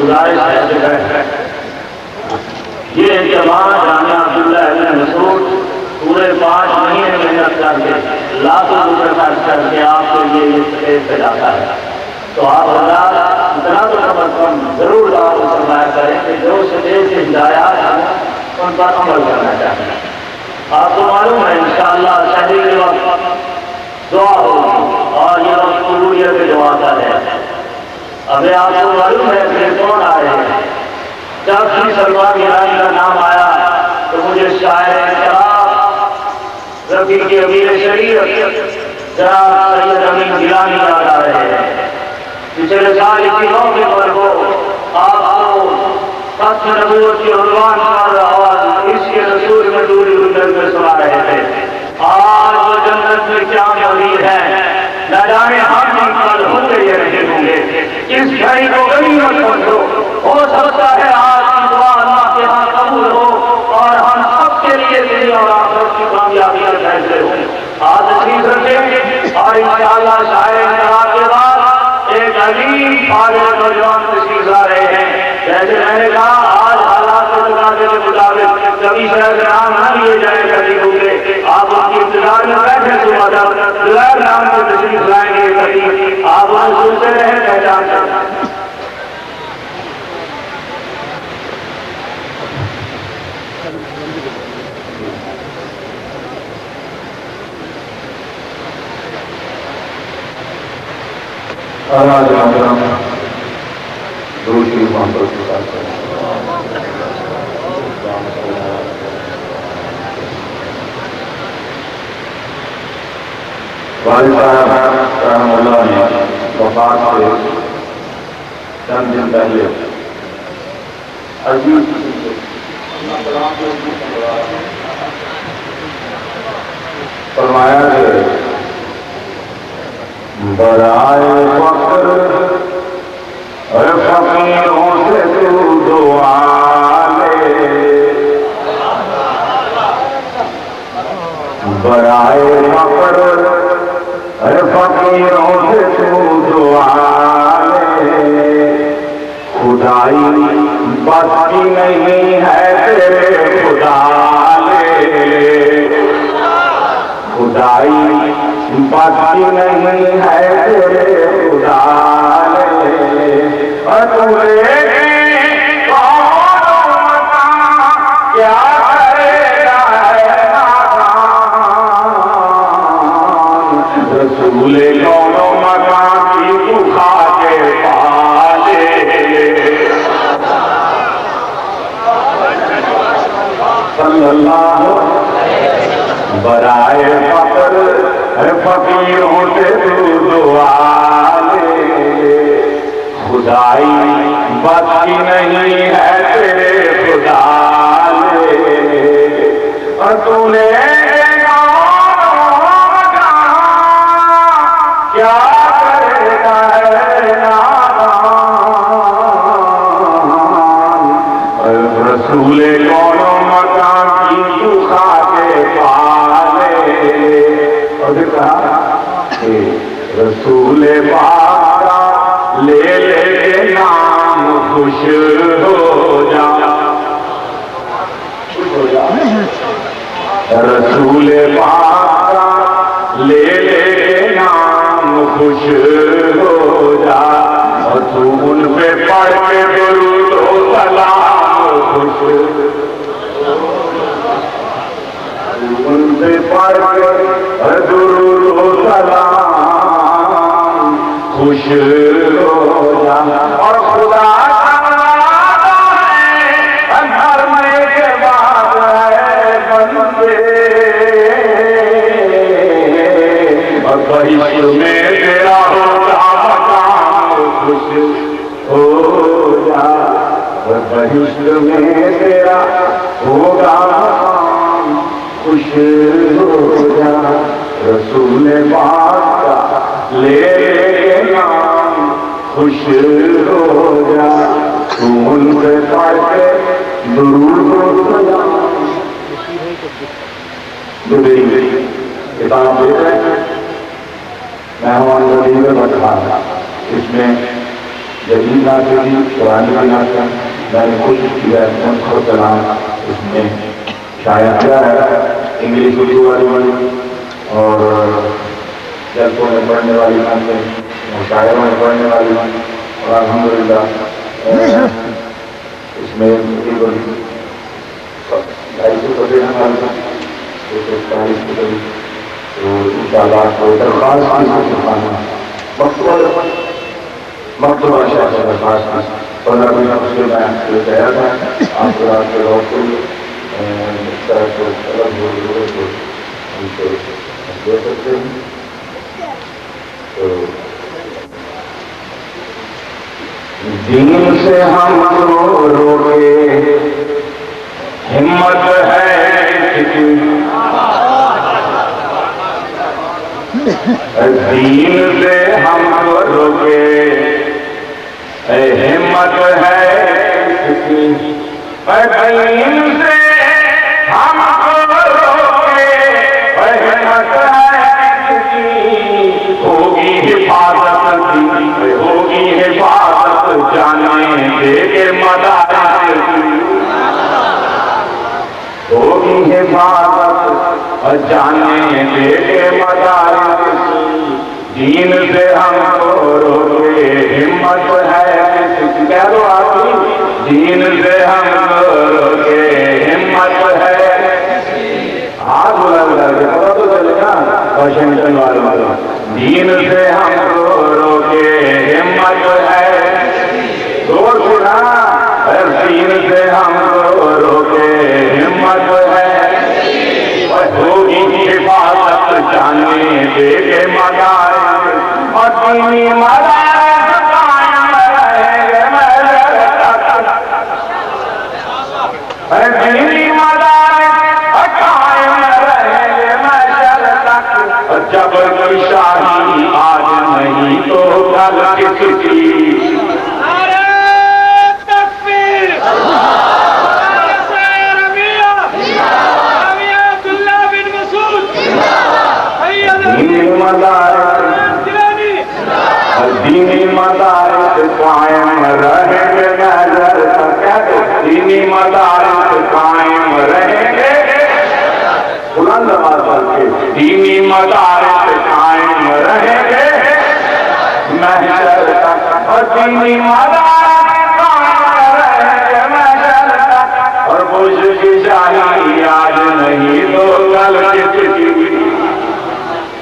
گزارش ہے یہ اجتماع جامعہ عبداللہ ابن مسعود پورے 5 مہینے محنت کر کے لاکھوں روپے خرچ کر کے آپ کے لیے یہ اسٹیج پہ جاتا ہے. تو آپ حضرات اتنا تو کم از کم ضرور آپ کو فرمایا کریں کہ جو اسٹیج کے ہدایات ہیں ان پر عمل کرنا چاہیے. آپ کو معلوم ہے انشاءاللہ شادی کے وقت دعا ہوگی اور یہ وقت قبولیت کے دعا کا ہے. ابھی آپ کو معلوم ہے کہ کون آئے ہیں. جب بھی سلمان گیلانی کا نام آیا تو مجھے شاعر انقلاب رفیق امیر شریعت جناب سید امین گیلانی یاد آ رہے ہیں. پچھلے سال اسی موقع پر وہ آپ کو ختم نبوت کی عنوان پر اور اس کے رسول میں دوری میں سنا رہے تھے. آج وہ جنت میں کیا موجود ہے نہ جانے ہم ان پر ہوں گے یا نہیں ہوں گے. اس گھڑی کو غنیمت سمجھو. ہو سکتا ہے آج کی دعا اللہ کے ہاں قبول ہو اور ہم سب کے لیے دنیا اور آخرت کی کامیابی کے فیصلے ہوں. آج تشریف رکھیں اور انشاءاللہ شاعر انقلاب کے بعد ایک عظیم فاضل نوجوان تشریف لا رہے ہیں. جیسے میں نے کہا آج حالات کے تقاضے کے مطابق کبھی شاید نام نہ لیے جائے کبھی ہوگے. آپ ان کی انتظار میں بیٹھے تو مدد بغیر نام کو تشریف لائیں گے کبھی آپ وہاں سنتے رہیں پہچان کر. دوسری والد صاحب رحم اللہ نے وفات سے چند دن پہلے عزیز فرمایا کہ برائے فقر فقیروں سے تو دعا لے. برائے فقر فقیروں سے تو دعا لے. خدائی بس کی نہیں ہے تیرے خدا لے. خدائی بس کی نہیں ہے تیرے خدا لے. کیا کرے گا رسول کونو مکان کی تو کھا کے پالے. صلی اللہ برائے فقر فقیروں سے تو دعا لے. خدائی بس کی نہیں ہے تیرے خدا لے. اور تو نے کیا کرے گا رسول کونو مکان کی تو کھا کے پالے. اور کہا کہ رسول پاک لے لے نام خوش ہو جا. رسول پاک لے لے نام خوش ہو جا. اور تو ان پہ پڑھ کے درود و سلام خوش. ان پہ پڑھ کے درود و سلام خوش ہو جا. اور خدا مرنے کے بعد ہے بندے اور بہشت میں تیرا ہوگا مقام خوش ہو جا. اور بہشت میں تیرا ہوگا مقام خوش ہو جا. رسول پاک کا لے لے نام خوش ہو جا. تو ان سے پڑھ کے درود و سلام. جو میری کتاب دے رہے ہیں مہمان غریب بٹھا اس میں جدید ناطے بھی پرانی بھی ناطے میں نے کوشش کی ہے ان کو کلام اس میں شائع کیا ہے انگلش اردو والی اور جلسوں میں پڑھنے والی ناطے مشاعروں میں پڑھنے والی اور الحمدللہ اس میں تقریباً 250 صفحے ہیں 240 کی قریب تو انشاءاللہ کوئی درخواست کی سکھانا مکتوبہ شاہ سے درخواست کی 15 منٹ اس کے میں کہہ رہا تھا آپ کو رات کے روز کو اس طرح کو الگ ہو ضرورت ہو ہم کو دے سکتے ہیں تو دین سے ہم کو روکے ہمت ہے کتنی دین سے ہم کو روکے ہمت ہے کتنی دین سے ہم کو روکے ہمت ہے کتنی ہوگی حفاظت ہوگی حفاظت جانے دے کے مدارس ہوگی حفاظت جانے دے کے مدارس دین سے ہم کو روکے ہمت ہے کہہ دو آپ دین سے ہم کو روکے ہمت ہے ہاتھ بلند کر کے پتا تو چلے گا واشنگٹن والوں دین سے ہم کو روکے ہمت ہے زور سنا دین سے ہم کو روکے ہمت ہے ہوگی حفاظت جانے دے کے مدارس اور دینی مدارس قائم رہیں گے دینی مدارس قائم رہیں گے محشر تک جب کوئی شاہی آج نہیں تو کل کس کی دینی مدارس قائم رہیں گے نظر تک دینی مدارس قائم رہیں گے بلند آواز پڑھ کے دینی مدارس قائم رہیں گے محشر تک اور دینی مدارس قائم رہیں گے محشر تک اور بوجھ کی شاہی آج نہیں تو کل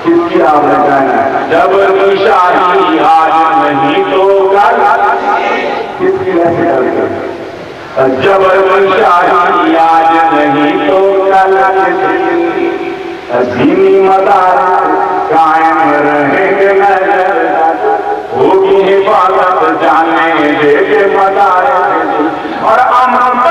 کس کی آپ نے کہنا جب کوئی شاہی آج نہیں تو کل کس کی ایسے کرتے جب کوئی شاہی آج نہیں تو کل دینی مدارس قائم رہیں گے ہوگی حفاظت جانے دے کے مدارس اور امن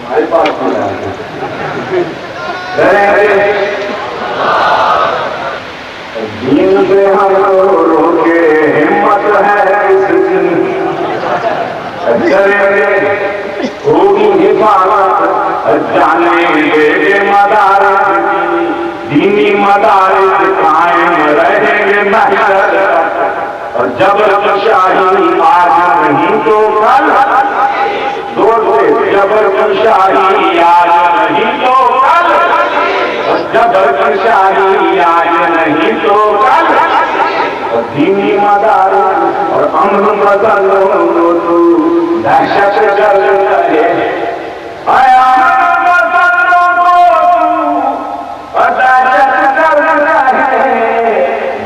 ہمارے پاس دین سے ہم روکے ہمت ہے ہوگی حفاظت جانے دے کے مدارس دینی مدارس قائم رہیں گے محشر اور جب شاہی آج نہیں تو کل زور سے جبر شاہی آج نہیں تو کل جبر شاہی آج نہیں تو کل دینی مدارس اور امن بدلوں تو دہشت گرد رہے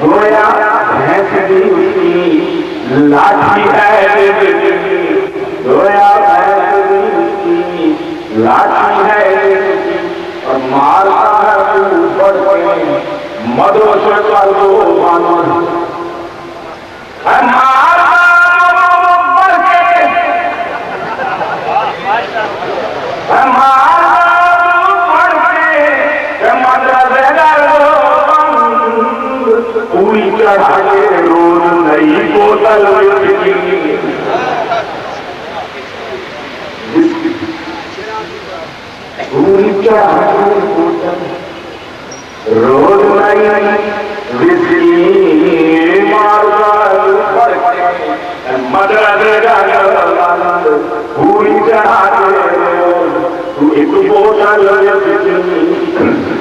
گویا بھینس بھی اس کی لاٹھی ہے گویا بھینس بھی اس کی لاٹھی ہے اور مارتا ہے اوپر کے مدرسے کا دو بانو مارتا اوپر کے پوری چڑھا کے روز نئی بوتل پوری چڑھا کے بوتل روز نئی وسکی مارو مدد پوری چڑھا کے ایک بوتل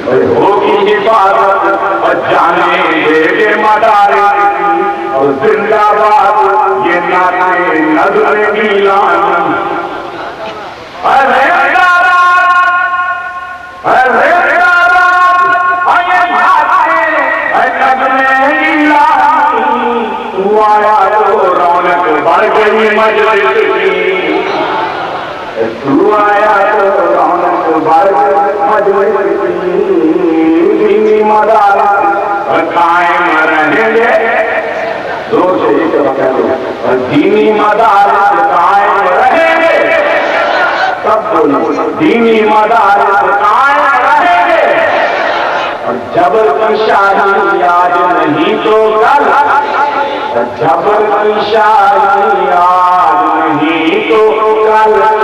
ہوگی حفاظت اور جانے دے گے مدارس اور زندہ باد یہ نعرے نظر گیلان ارے تو آیا تو رونق بڑھ گئی مجلس کی تو آیا تو رونق بڑھ گئی مجلس کی دینی مدارس قائم رہیں گے زور سے یہ کہہ دو دینی مدارس قائم رہیں گے سب بولو دینی مدارس قائم رہیں گے اور جبر کی شاہی آج نہیں تو کل جبر کی شاہی آج نہیں تو کل